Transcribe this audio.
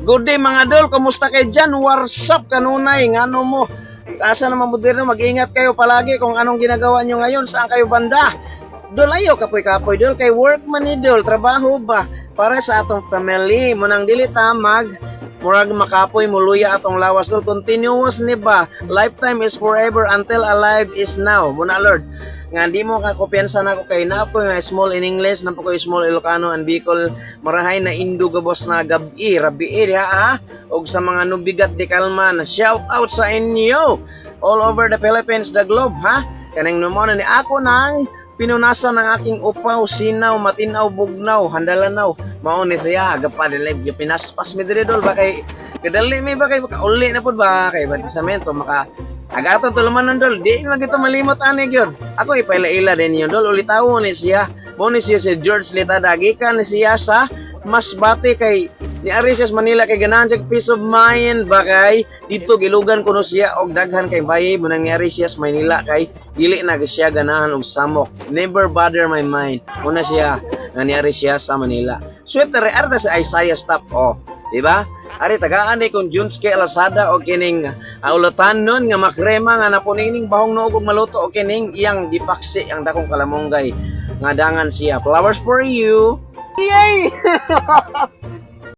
Good day mga dol, kumusta kayo dyan? What's up kanunay? Ngano mo? Asa naman moderno, mag-ingat kayo palagi kung anong ginagawa nyo ngayon, saan kayo banda. Dol ayo kapoy-kapoy dol, kay work man ni dol, trabaho ba? Para sa atong family, munang dili ta murag makapoy muluya atong lawas dol, continuous ni ba? Lifetime is forever until alive is now. Muna Lord, nga di mo ka kumpiyansa na ko kay na po yung small in English, na po ko small Ilocano and Bicol, marahay na indugabos na gabi, rabi ha, og sa mga nubigat di kalman, shout out sa inyo all over the Philippines, the globe ha, kanang numona ni ako nang pinunasan ng aking upaw, sinaw, matinaw, bugnaw, handalanaw, mauni siya, agapadilib, yung pinaspas mi diri dol, ba kay kadali mi ba kay uli na po ba kay batisamento, maka agaton tuluman dol, di lang kita malimot ani gyud. Ako ipaila-ila din yun dol, ulitaw ni siya. Mo ni siya si George Litada, gikan ni siya sa Masbate kay ni Arisias Manila kay ganahan siya peace of mind ba kay dito gilugan kuno siya og daghan kay bayi mo nang ni Arisias Manila kay dili na siya ganahan og samok. Never bother my mind. Una siya nga ni Arisias sa Manila. Swift arta sa Isaiah stop di ba? Ari tagaan ni kung Junske Alasada o kining ulatan nun nga makrema nga napuning bahong noog og maluto o kining iyang gipaksi ang dakong kalamonggay nga dangan siya. Flowers for you. Yay!